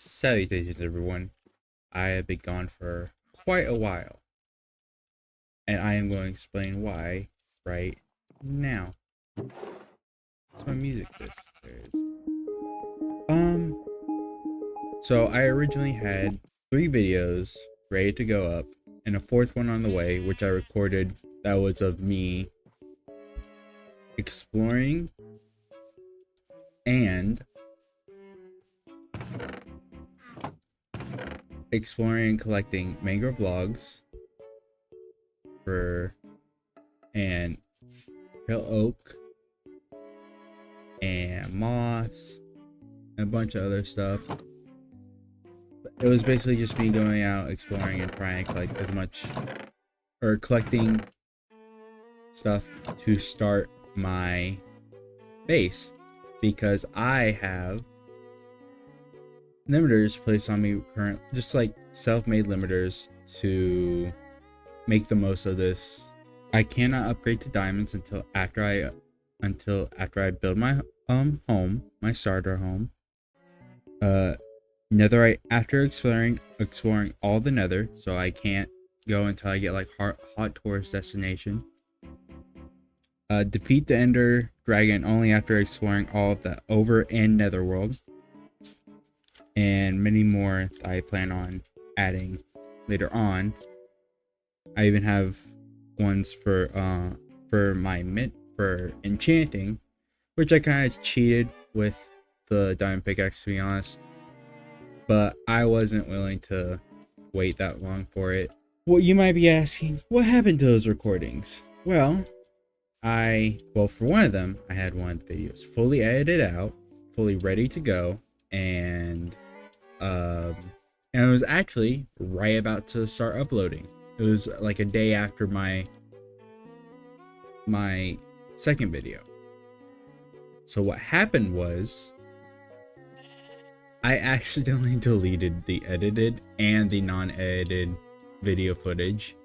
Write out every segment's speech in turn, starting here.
Salutations, everyone. I have been gone for quite a while, and I am going to explain why right now. What's my music list? There it is. Um, so I originally had 3 videos ready to go up, and a fourth one on the way, which I recorded. That was of me exploring and and collecting mangrove logs for and pale oak and moss and a bunch of other stuff. It was basically just me going out exploring and trying to collect as much or collecting stuff to start my base, because I have limiters placed on me just like self-made limiters to make the most of this. I cannot upgrade to diamonds until after I build my home, my starter home. Netherite after exploring all the nether, so I can't go until I get like hot tourist destination. Defeat the ender dragon only after exploring all of the over and netherworld, and many more that I plan on adding later on. I even have ones for enchanting, which I kind of cheated with the diamond pickaxe, to be honest, but I wasn't willing to wait that long for it. Well, you might be asking, what happened to those recordings? Well, for one of them, I had one of the videos fully edited out, fully ready to go, and it was actually right about to start uploading. It was like a day after my second video. So what happened was, I accidentally deleted the edited and the non-edited video footage.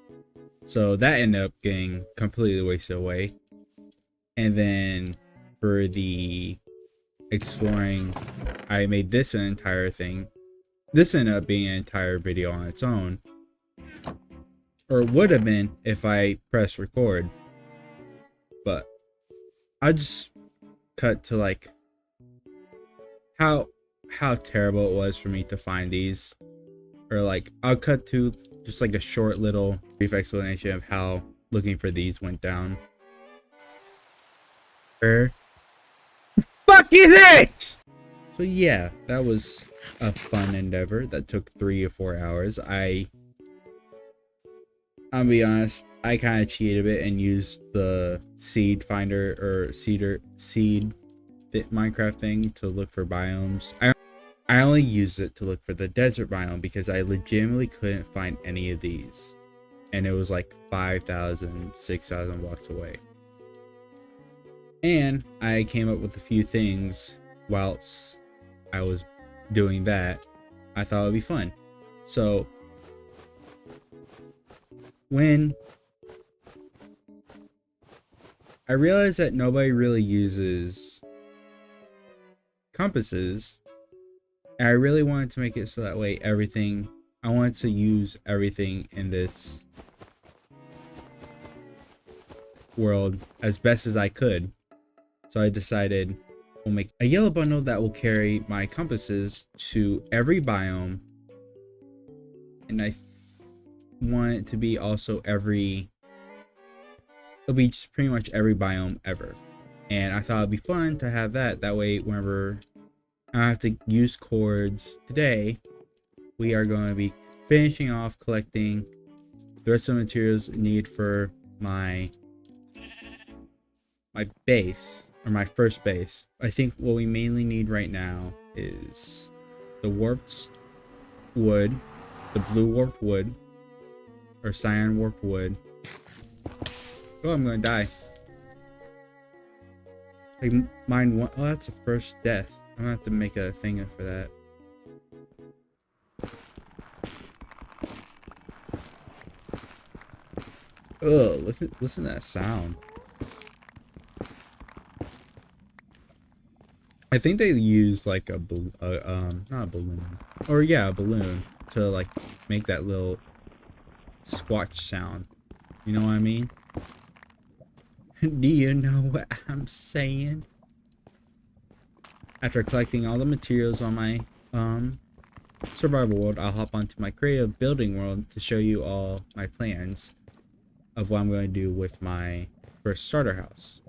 So that ended up getting completely wasted away. And then for the exploring, I made this an entire thing. This ended up being an entire video on its own. Or it would have been if I pressed record. But I just cut to like how terrible it was for me to find these, or like I'll cut to just like a short little brief explanation of how looking for these went down. Fuck is it? So yeah, that was a fun endeavor that took 3 or 4 hours. I'll be honest, I kind of cheated a bit and used the seed finder or seed Minecraft thing to look for biomes. I only used it to look for the desert biome because I legitimately couldn't find any of these, and it was like 5,000, 6,000 blocks away. And I came up with a few things whilst I was doing that I thought it would be fun. So when I realized that nobody really uses compasses, and I really wanted to make it so that way I wanted to use everything in this world as best as I could. So I decided we'll make a yellow bundle that will carry my compasses to every biome, and I want it to be also it'll be just pretty much every biome ever. And I thought it'd be fun to have that way whenever I don't have to use cords. Today we are going to be finishing off collecting the rest of the materials needed for my base, or my first base. I think what we mainly need right now is the warped wood, the blue warped wood, or cyan warped wood. Oh, I'm gonna die. Like mine one. Oh, that's the first death. I'm gonna have to make a thing for that. Ugh, listen to that sound. I think they use like not a balloon, or yeah, a balloon to like make that little squatch sound. You know what I mean? Do you know what I'm saying? After collecting all the materials on my survival world, I'll hop onto my creative building world to show you all my plans of what I'm going to do with my first starter house.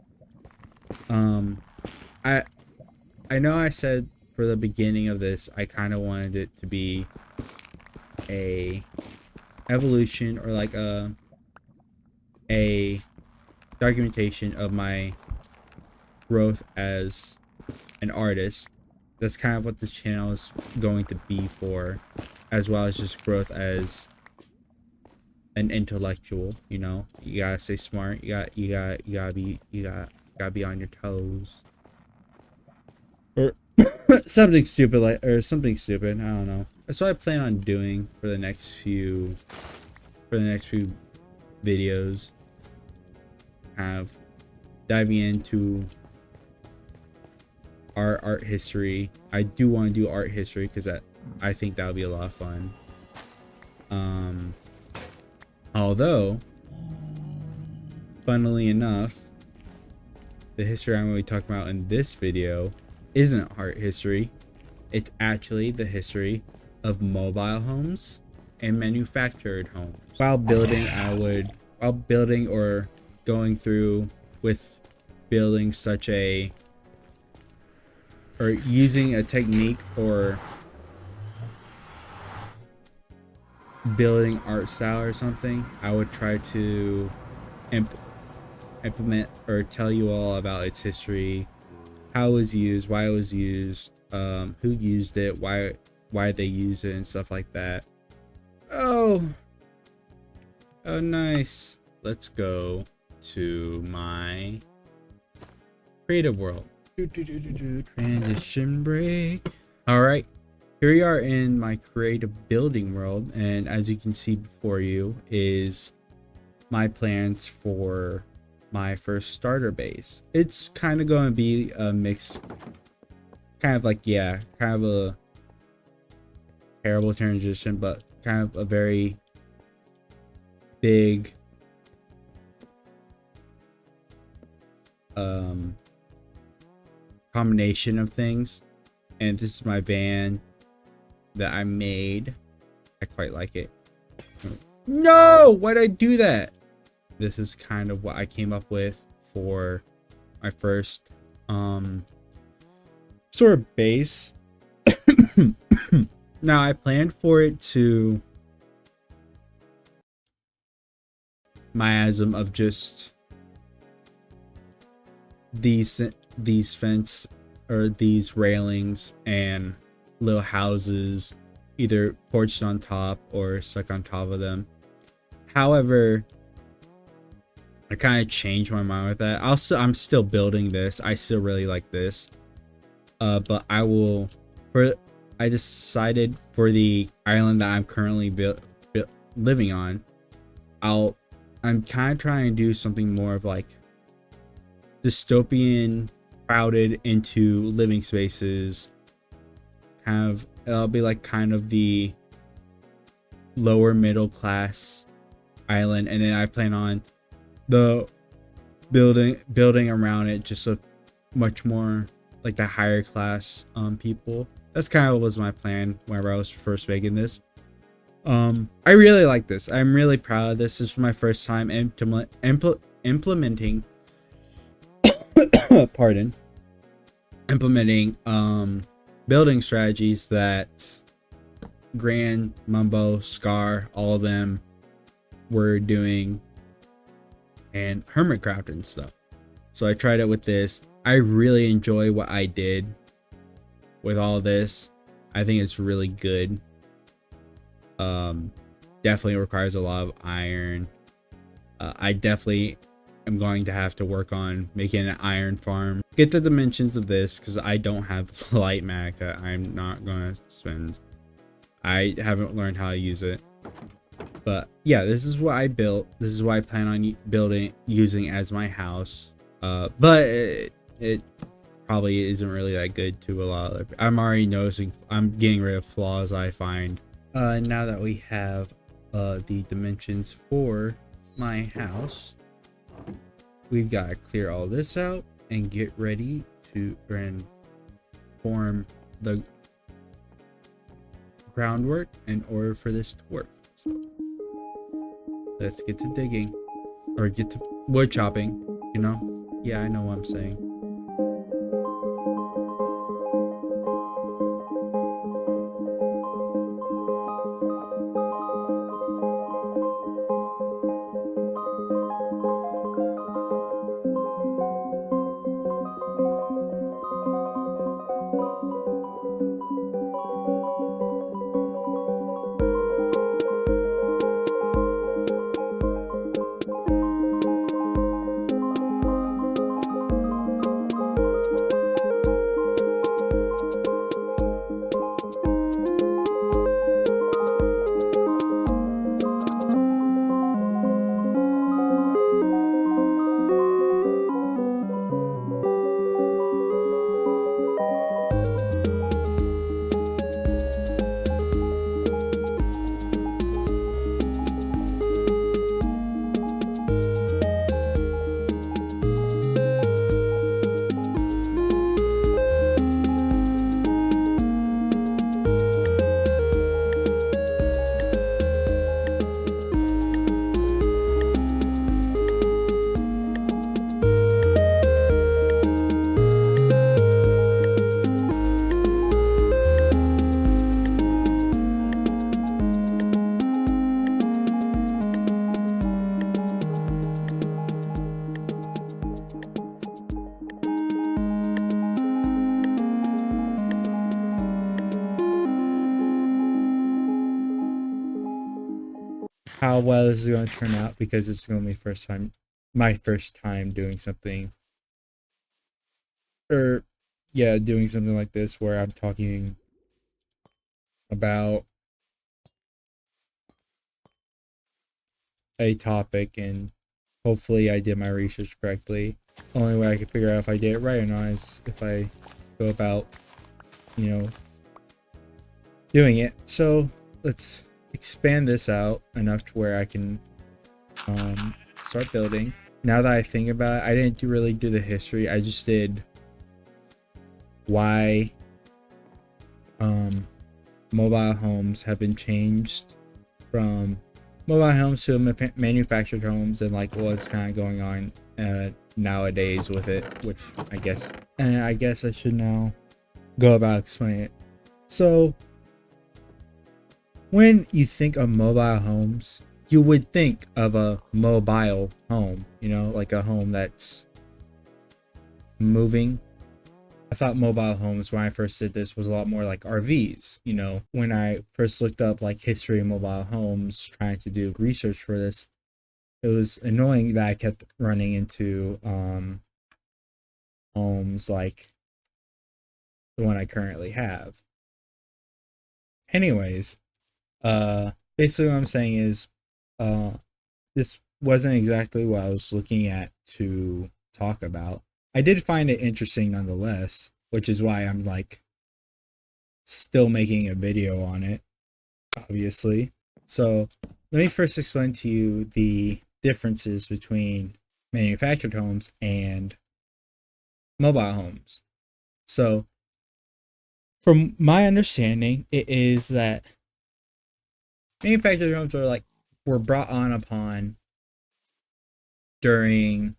I know I said for the beginning of this I kind of wanted it to be a evolution, or like a documentation of my growth as an artist. That's kind of what the channel is going to be for, as well as just growth as an intellectual. You know, you gotta stay smart. You gotta be on your toes, or something stupid I don't know. That's what I plan on doing for the next few videos. Kind of diving into our art history. I do want to do art history because I think that would be a lot of fun. Although, funnily enough, the history I'm going to be talking about in this video isn't art history. It's actually the history of mobile homes and manufactured homes. While building or going through with building such a, or using a technique or building art style or something, I would try to implement or tell you all about its history, how it was used, why it was used, who used it, why they use it, and stuff like that. Oh nice. Let's go to my creative world. Transition break. All right, here we are in my creative building world, and as you can see before you is my plans for my first starter base. It's kind of going to be a mix, kind of like, yeah, kind of a terrible transition, but kind of a very big combination of things. And this is my van that I made. I quite like it. No, why'd I do that? This is kind of what I came up with for my first sort of base. Now I planned for it to miasm of just these fence or these railings and little houses, either porched on top or stuck on top of them. However, I kind of changed my mind with that. I'm still building this. I still really like this. But I decided for the island that I'm currently living on, I'm kind of trying to do something more of like dystopian, crowded into living spaces. Kind of, it'll be like kind of the lower middle class island, and then I plan on the building around it just a much more like the higher class people. That's kind of was my plan whenever I was first making this. I really like this. I'm really proud of this. This is my first time implementing implementing building strategies that Grand, Mumbo, Scar, all of them were doing, and Hermitcraft and stuff. So I tried it with this. I really enjoy what I did with all this. I think it's really good. Definitely requires a lot of iron. I definitely am going to have to work on making an iron farm. Get the dimensions of this because I don't have light magma. I'm not gonna spend. I haven't learned how to use it. But yeah, this is what I built. This is what I plan on using as my house. But it probably isn't really that good to a lot of. I'm already noticing. I'm getting rid of flaws I find. Now that we have the dimensions for my house, we've got to clear all this out and get ready to form the groundwork in order for this to work. So let's get to digging, or get to wood chopping, you know? Yeah, I know what I'm saying. How well this is going to turn out, because it's going to be my first time doing something, or yeah, doing something like this where I'm talking about a topic and hopefully I did my research correctly. Only way I can figure out if I did it right or not is if I go about, doing it. So let's expand this out enough to where I can start building. Now that I think about it, I didn't really do the history. I just did why mobile homes have been changed from mobile homes to manufactured homes, and like what's kind of going on nowadays with it, which I guess I should now go about explaining it. So when you think of mobile homes, you would think of a mobile home, like a home that's moving. I thought mobile homes, when I first did this, was a lot more like RVs. When I first looked up like history of mobile homes, trying to do research for this, it was annoying that I kept running into homes like the one I currently have. Anyways, basically what I'm saying is, this wasn't exactly what I was looking at to talk about. I did find it interesting nonetheless, which is why I'm like still making a video on it, obviously. So let me first explain to you the differences between manufactured homes and mobile homes. So from my understanding, it is that manufactured homes were brought on upon during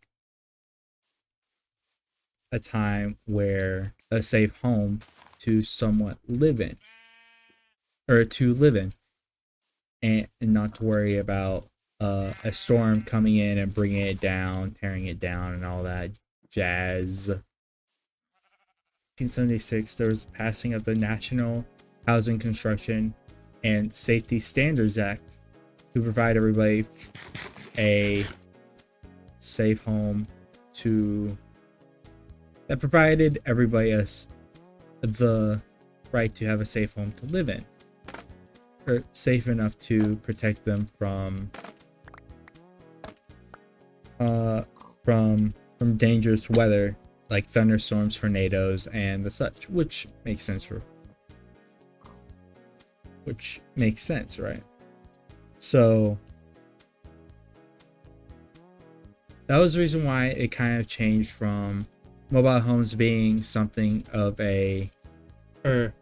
a time where a safe home to somewhat live in, and not to worry about a storm coming in and bringing it down, tearing it down, and all that jazz. 1976, there was the passing of the National Housing Construction and Safety Standards Act to provide everybody a safe home that provided everybody the right to have a safe home to live in, or safe enough to protect them from dangerous weather like thunderstorms, tornadoes, and the such, which makes sense, right? So that was the reason why it kind of changed from mobile homes being something of a, or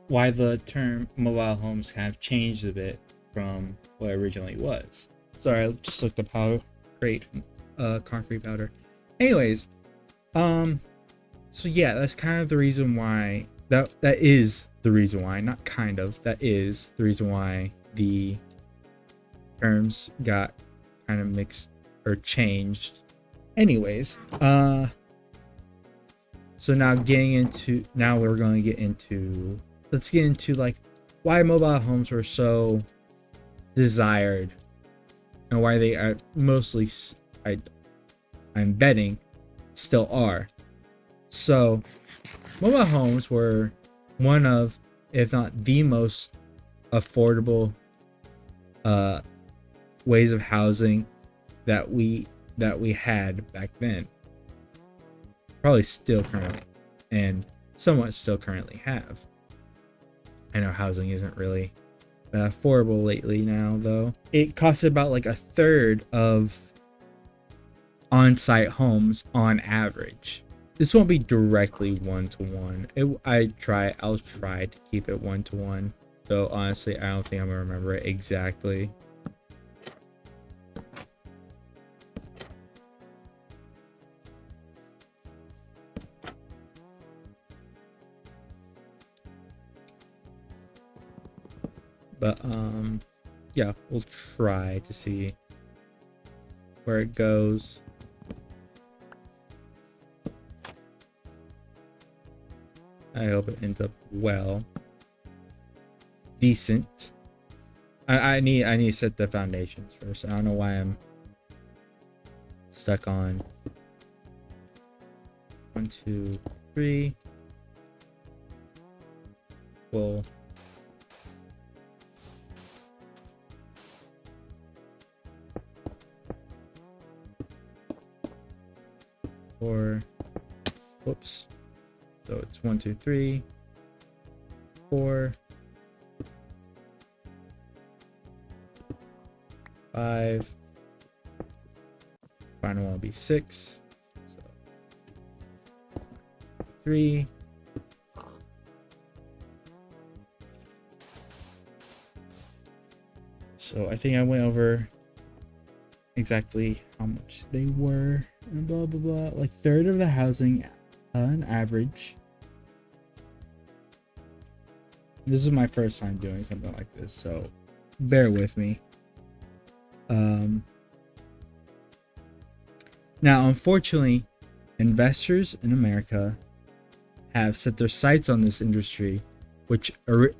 why the term mobile homes kind of changed a bit from what it originally was. Sorry, I just looked up how to create concrete powder. Anyways, so yeah, that's kind of the reason why, that is the reason why, not kind of, that is the reason why the terms got kind of mixed or changed. Anyways, so now we're going to get into, let's get into like why mobile homes were so desired and why they are mostly, I'm betting, still are. So mobile homes were one of, if not the most affordable ways of housing that we had back then, probably still currently, and somewhat still currently have. I know housing isn't really affordable lately now, though. It costed about like a third of on-site homes on average. This won't be directly one-to-one. I'll try to keep it one-to-one, though honestly I don't think I'm gonna remember it exactly. But yeah, we'll try to see where it goes. I hope it ends up well. Decent. I need to set the foundations first. I don't know why I'm stuck on 1, 2, 3. Well, four. Whoops. So it's 1, 2, 3, 4, 5. Final one will be 6. So 3. So I think I went over exactly how much they were and blah blah blah. Like third of the housing on average. This is my first time doing something like this, so bear with me. Now, unfortunately, investors in America have set their sights on this industry, which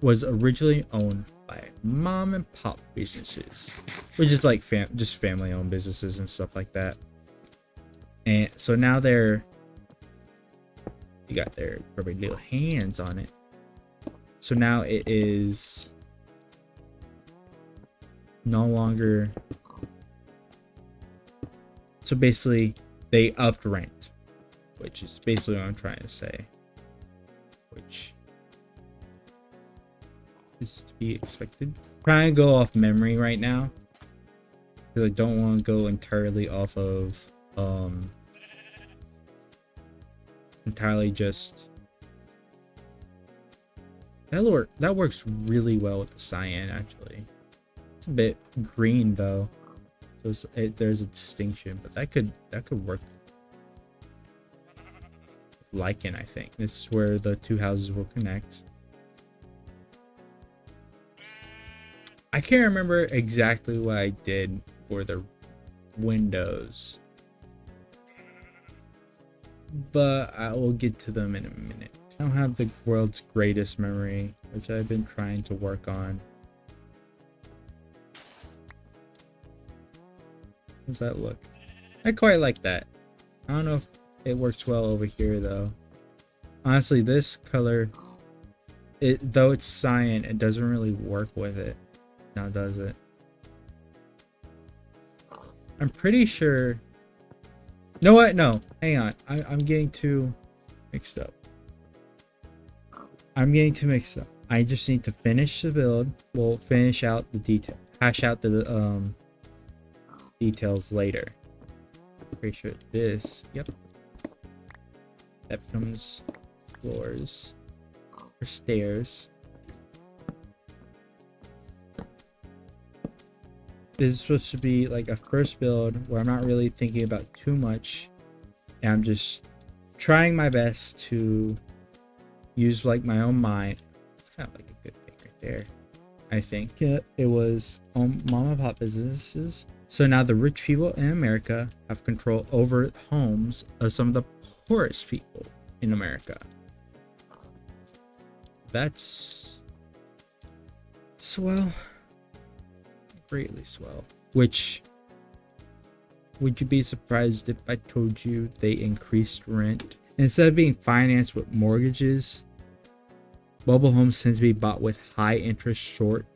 was originally owned by mom and pop businesses, which is like just family owned businesses and stuff like that. And so now you got their rubber little hands on it. So now it is no longer. So basically, they upped rent, which is basically what I'm trying to say. Which is to be expected. I'm trying to go off memory right now, because I don't want to go entirely off of entirely just. That works really well with the cyan, actually. It's a bit green though, so there's a distinction, but that could work. Lichen, I think this is where the two houses will connect. I can't remember exactly what I did for the windows, but I will get to them in a minute. I don't have the world's greatest memory, which I've been trying to work on. How does that look? I quite like that. I don't know if it works well over here though. Honestly, this color, though it's cyan, it doesn't really work with it. Now does it? I'm pretty sure No, what? No, hang on. I'm getting too mixed up. I just need to finish the build. We'll finish out the detail, hash out the details later. Pretty sure this. Yep. That becomes floors or stairs. This is supposed to be like a first build where I'm not really thinking about too much, and I'm just trying my best to use like my own mind. It's kind of like a good thing right there. I think it was mom and pop businesses. So now the rich people in America have control over homes of some of the poorest people in America. That's swell. Greatly swell. Which, would you be surprised if I told you they increased rent? Instead of being financed with mortgages, mobile homes tend to be bought with high interest short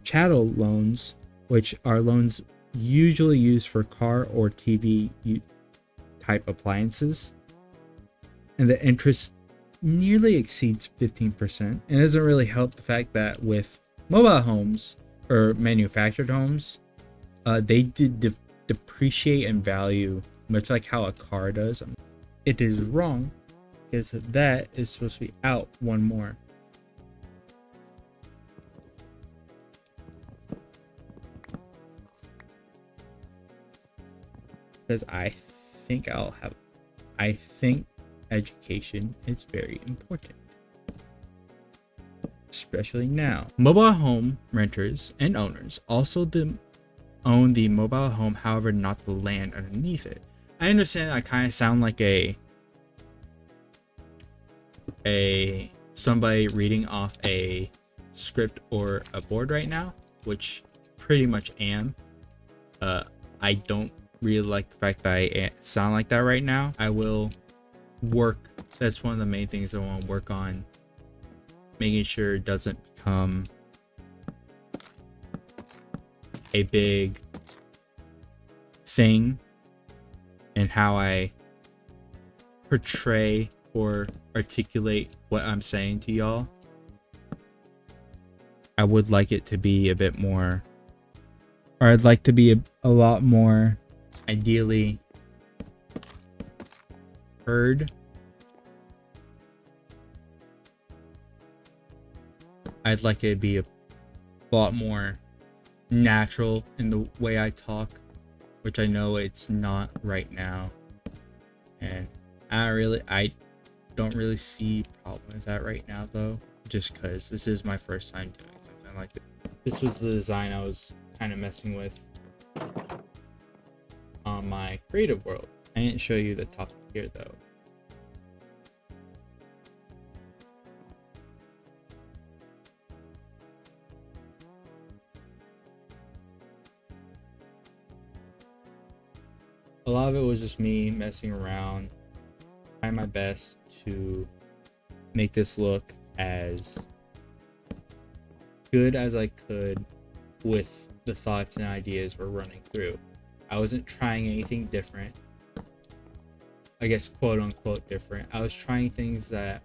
chattel loans, which are loans usually used for car or TV type appliances. And the interest nearly exceeds 15%. And it doesn't really help the fact that with mobile homes or manufactured homes, they did depreciate in value, much like how a car does. It is wrong because that is supposed to be out one more. Because I think education is very important, especially now. Mobile home renters and owners also own the mobile home, however not the land underneath it. I understand I kind of sound like a somebody reading off a script or a board right now, which pretty much am. I don't really like the fact that I sound like that right now. I will work. That's one of the main things I want to work on, making sure it doesn't become a big thing in how I portray or articulate what I'm saying to y'all. I would like it to be a bit more, or I'd like to be a lot more ideally heard. I'd like it to be a lot more natural in the way I talk, which I know it's not right now, and I don't really see a problem with that right now though, just because this is my first time doing something like this. This was the design I was kind of messing with on my creative world. I didn't show you the top here though. A lot of it was just me messing around, trying my best to make this look as good as I could with the thoughts and ideas we're running through. I wasn't trying anything different. I guess quote unquote different. I was trying things that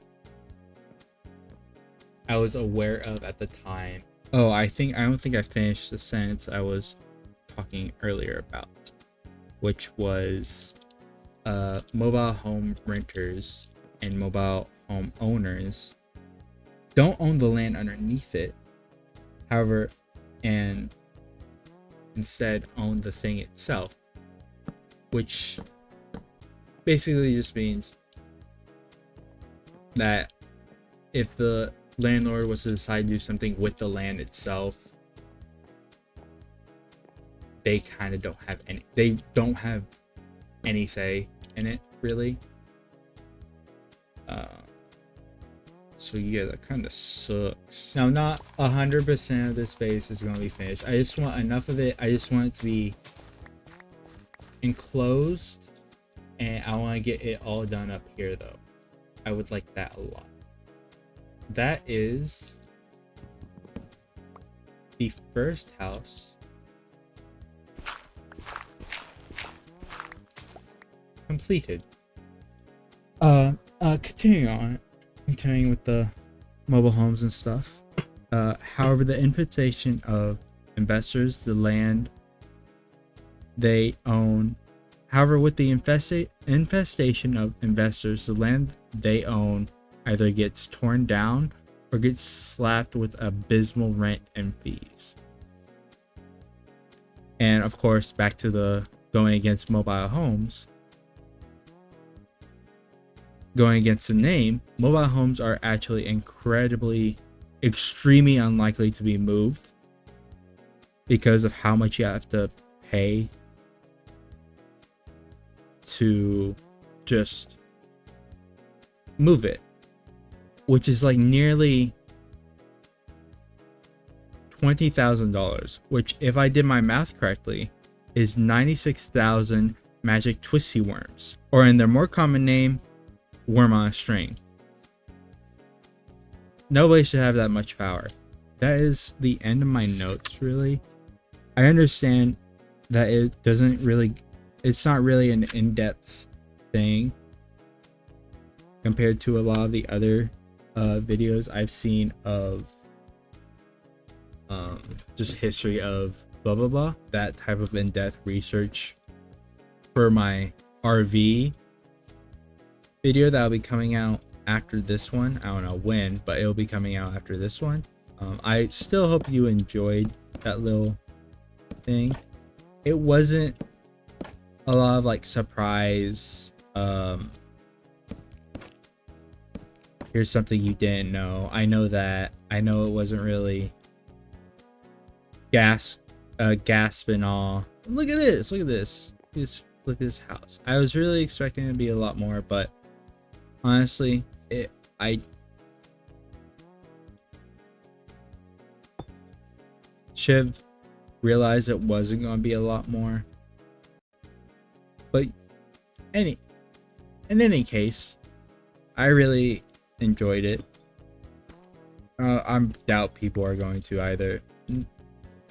I was aware of at the time. Oh, I don't think I finished the sentence I was talking earlier about, which was mobile home renters and mobile home owners don't own the land underneath it, however, and instead own the thing itself, which basically just means that if the landlord was to decide to do something with the land itself, they kind of don't have any say in it, really. So yeah, that kind of sucks. Now, not 100% of this space is going to be finished. I just want enough of it. I just want it to be enclosed, and I want to get it all done up here though. I would like that a lot. That is the first house. completed. Continuing with the mobile homes and stuff. However, the infestation of investors, the land they own. However, with the infestation of investors, the land they own either gets torn down or gets slapped with abysmal rent and fees. And of course, back to the going against mobile homes. Going against the name, mobile homes are actually extremely unlikely to be moved because of how much you have to pay to just move it, which is like nearly $20,000, which, if I did my math correctly, is 96,000 magic twisty worms, or in their more common name, worm on a string. Nobody should have that much power. That is the end of my notes, really. I understand that it's not really an in-depth thing compared to a lot of the other videos I've seen of just history of blah blah blah, that type of in-depth research for my RV video that'll be coming out after this one. I don't know when, but it'll be coming out after this one. I still hope you enjoyed that little thing. It wasn't a lot of like surprise, here's something you didn't know. I know it wasn't really gasp and all. Look at this, look at this house. I was really expecting it to be a lot more, but honestly, I should have realized it wasn't going to be a lot more. But in any case, I really enjoyed it. I doubt people are going to either,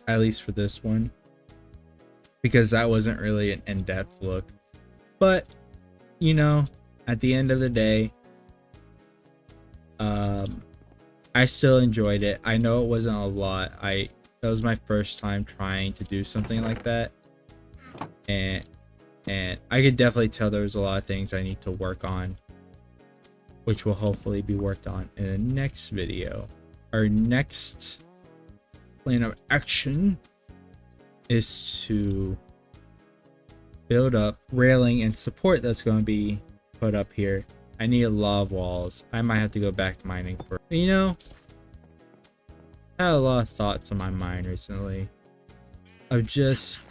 at least for this one, because that wasn't really an in-depth look. But you know, at the end of the day, I still enjoyed it. I know it wasn't a lot. That was my first time trying to do something like that, and I could definitely tell there was a lot of things I need to work on, which will hopefully be worked on in the next video. Our next plan of action is to build up railing and support that's going to be put up here. I need a lot of walls. I might have to go back mining for, you know, I had a lot of thoughts on my mind recently of just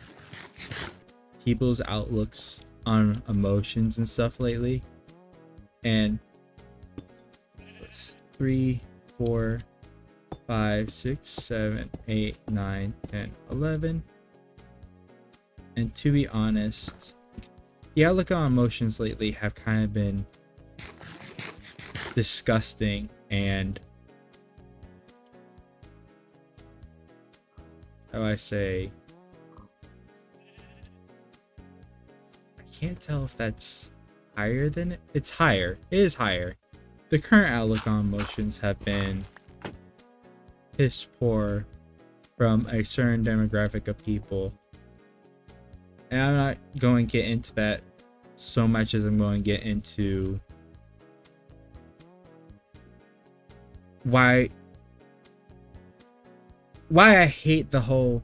people's outlooks on emotions and stuff lately. And it's 3, 4, 5, 6, 7, 8, 9, 10, 11. And to be honest, the outlook on emotions lately have kind of been disgusting, and how do I say, I can't tell if that's higher than it's higher. It is higher. The current outlook on emotions have been piss poor from a certain demographic of people. And I'm not going to get into that so much as I'm going to get into why I hate the whole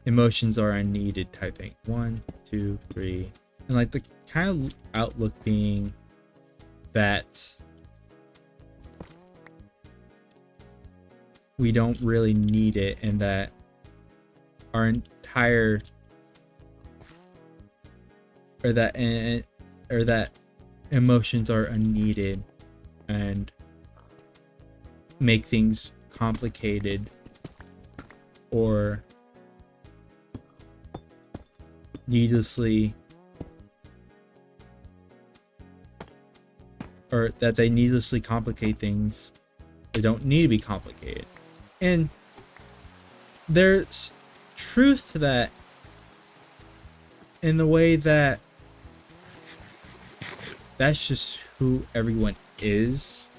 emotions are unneeded type thing. 1, 2, 3. And like the kind of outlook being that we don't really need it, and that our entire or that emotions are unneeded and make things complicated or needlessly, or that they needlessly complicate things that don't need to be complicated. And there's truth to that in the way that that's just who everyone is,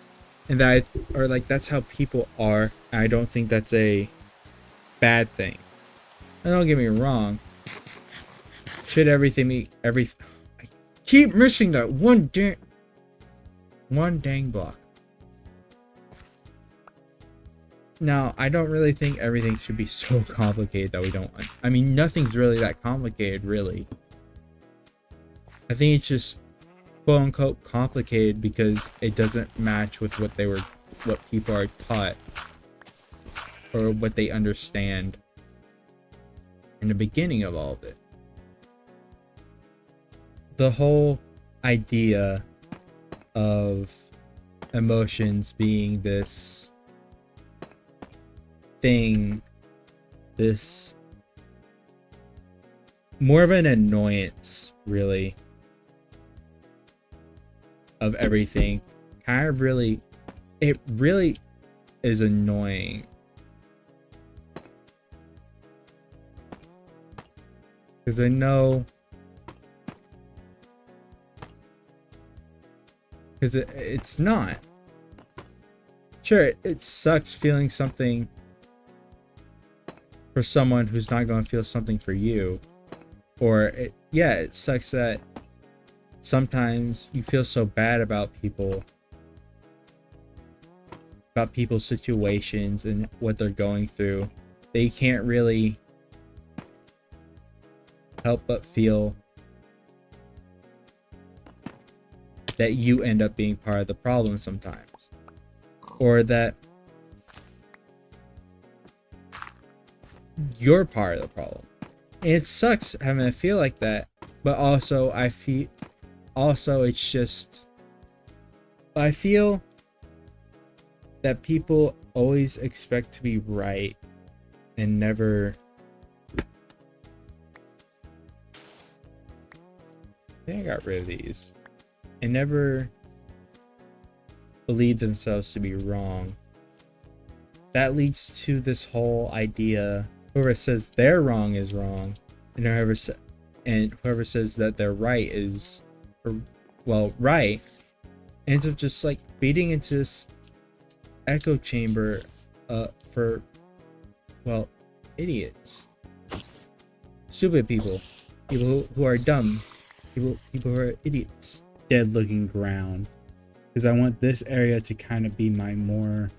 and that or like that's how people are. I don't think that's a bad thing. And don't get me wrong. Should everything be everything? I keep missing that one dang block. Now, I don't really think everything should be so complicated that we don't. I mean, nothing's really that complicated, really. I think it's just quote unquote complicated because it doesn't match with what people are taught or what they understand in the beginning of all of it. The whole idea of emotions being this thing, this more of an annoyance, really, of everything, kind of really, it really is annoying. Because I know, because it's not. Sure, it sucks feeling something for someone who's not going to feel something for you. Or, it sucks that sometimes you feel so bad about people's situations and what they're going through. They can't really help but feel that you end up being part of the problem sometimes. Or that you're part of the problem. And it sucks having to feel like that, but also I feel that people always expect to be right and never I think I got rid of these. And never believe themselves to be wrong. That leads to this whole idea: whoever says they're wrong is wrong, and whoever says that they're right is, right, ends up just like feeding into this echo chamber for idiots, stupid people who are dumb, people who are idiots. Dead looking ground, because I want this area to kind of be my more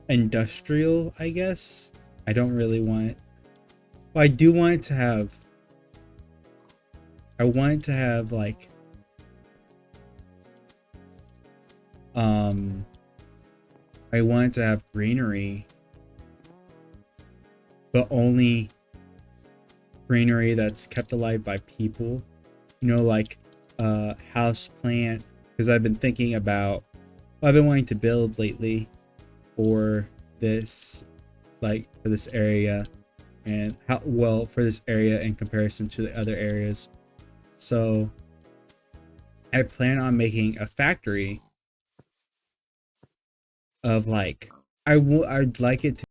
industrial, I guess. I don't really want I do want it to have like I want it to have greenery, but only greenery that's kept alive by people, like house plant, because I've been thinking about I've been wanting to build lately for this area, and for this area in comparison to the other areas. So I plan on making a factory of I'd like it to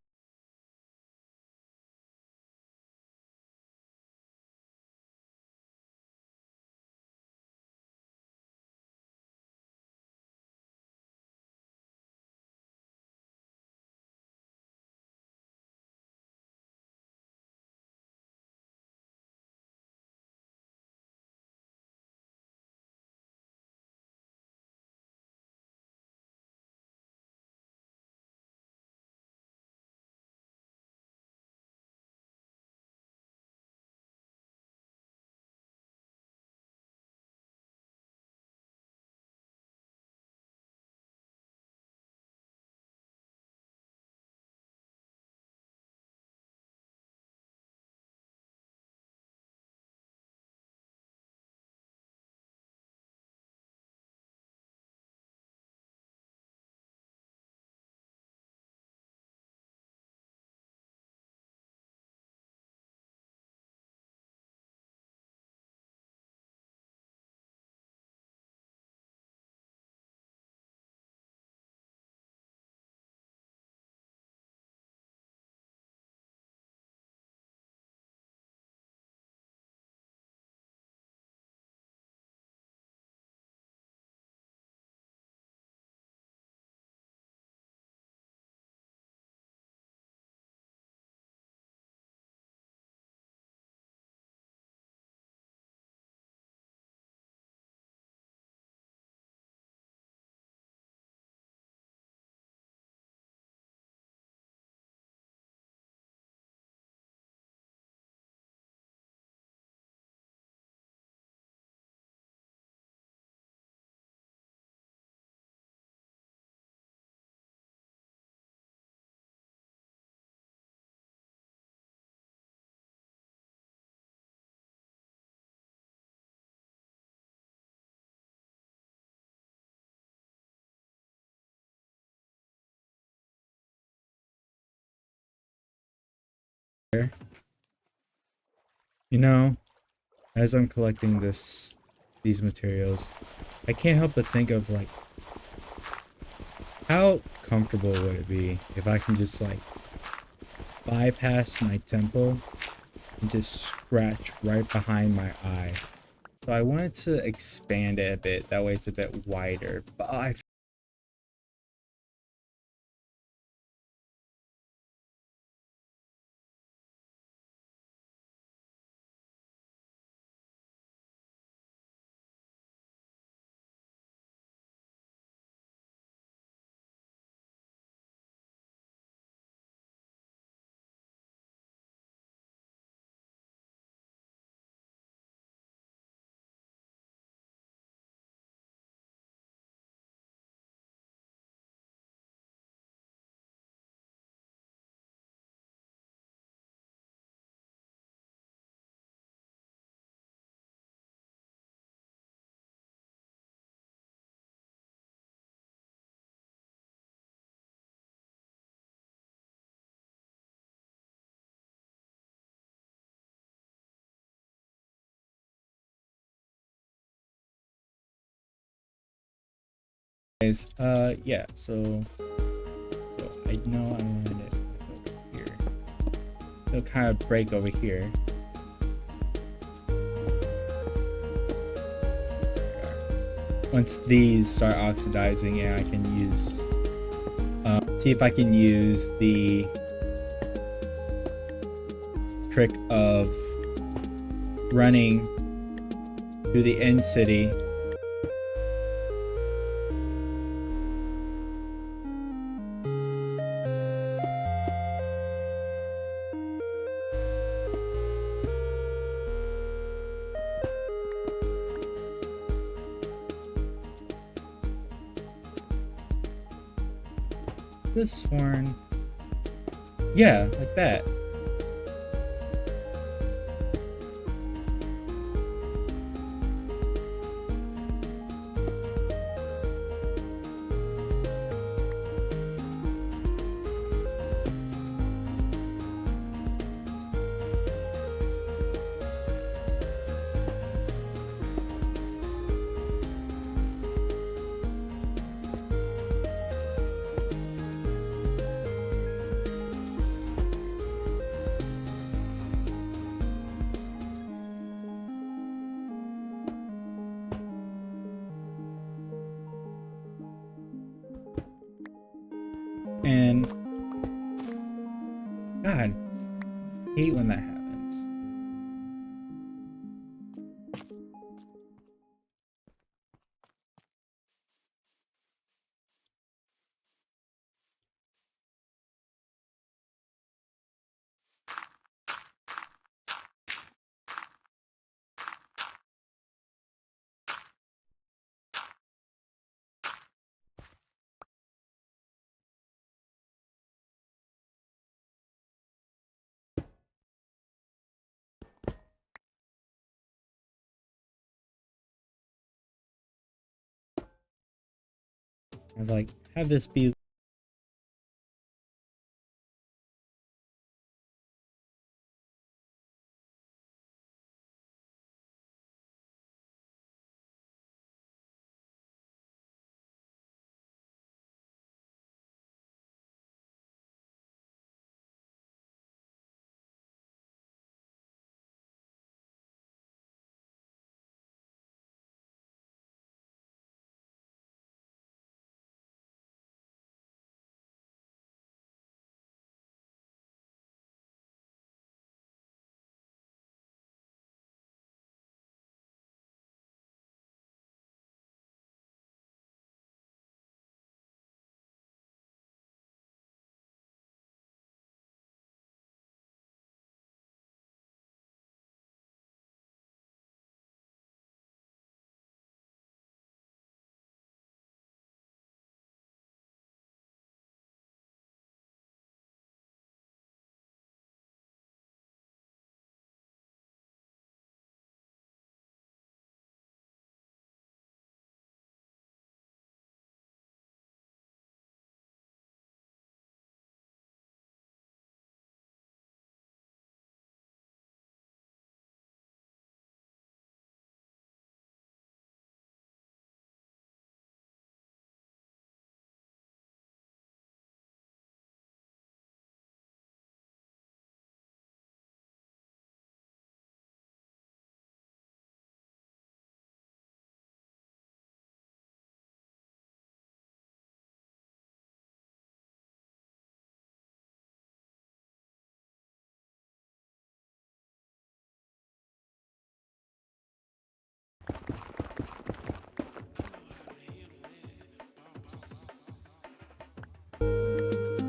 there. You know, as I'm collecting these materials, I can't help but think of like how comfortable would it be if I can just like bypass my temple and just scratch right behind my eye. So I wanted to expand it a bit, that way it's a bit wider. But I guys, yeah, so I know I wanted it over here. It'll kind of break over here. Once these start oxidizing, yeah, I can use see if I can use the trick of running through the end city. This sworn, yeah, like that. And God, I hate when that happens. I'd like have this be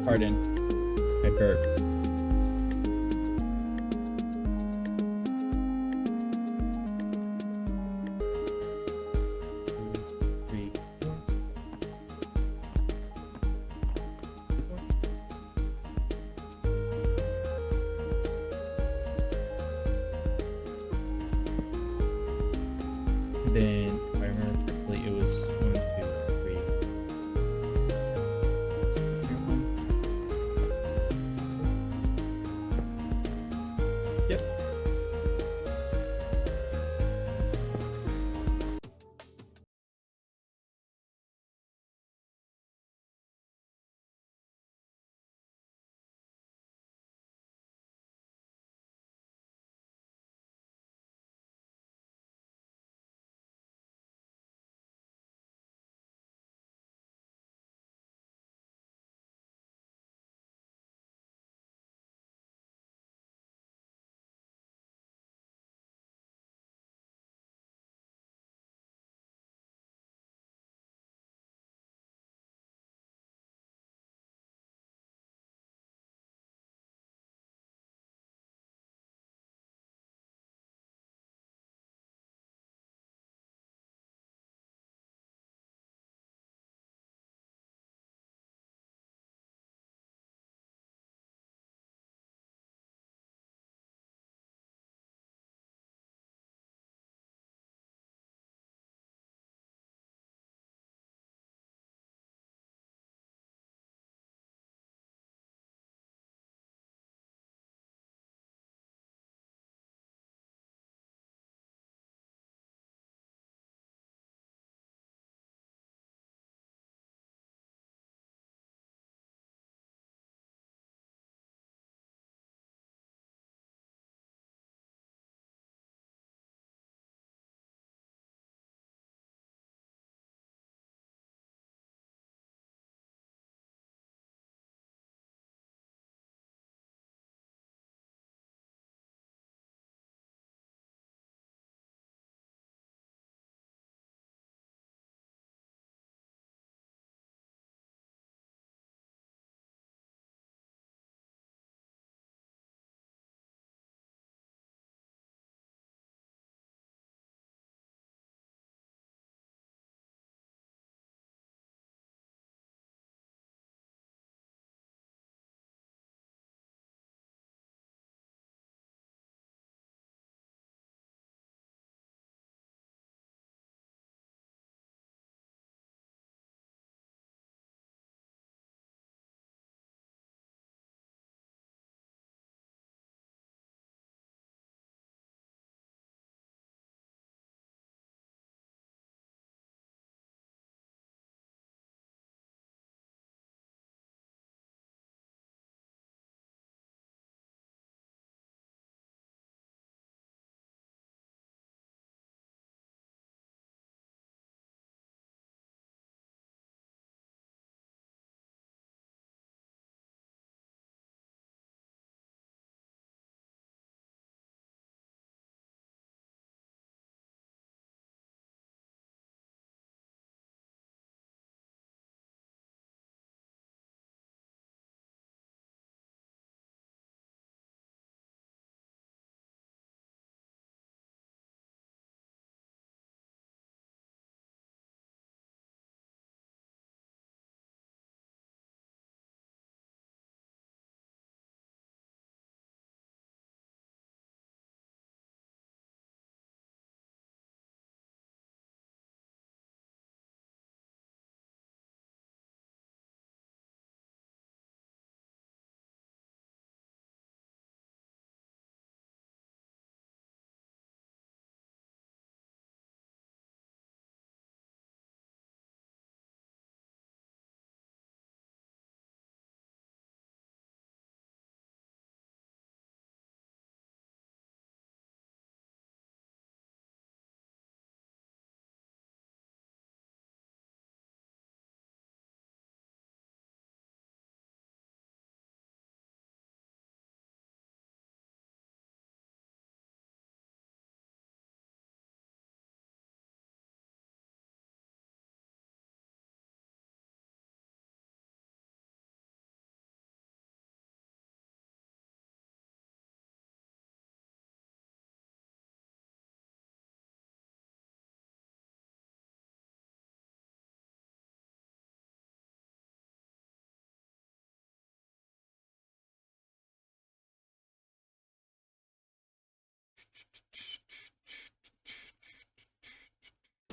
Pardon. I burped. Three, four. Then, if I remember correctly, it was 1, 2, 3. Yep.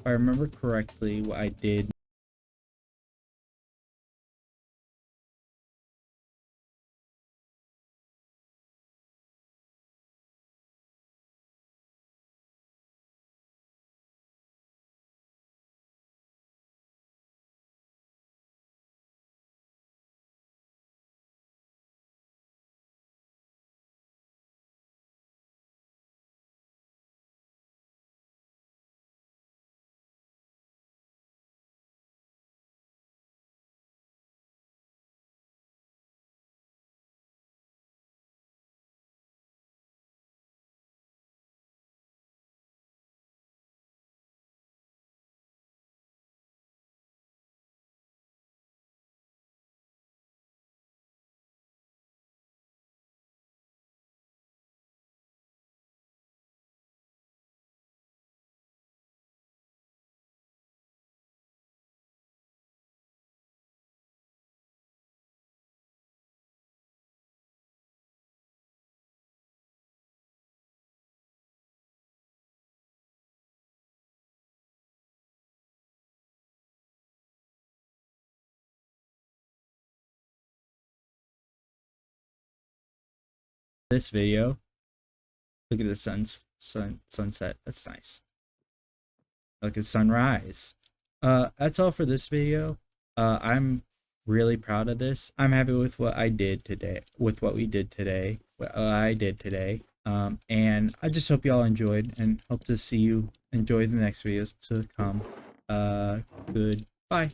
if I remember correctly, what I did. This video, look at the sunset. That's nice. Like a sunrise. That's all for this video. I'm really proud of this. I'm happy with what I did today, with what we did today, what I did today. And I just hope y'all enjoyed and hope to see you enjoy the next videos to come. Goodbye.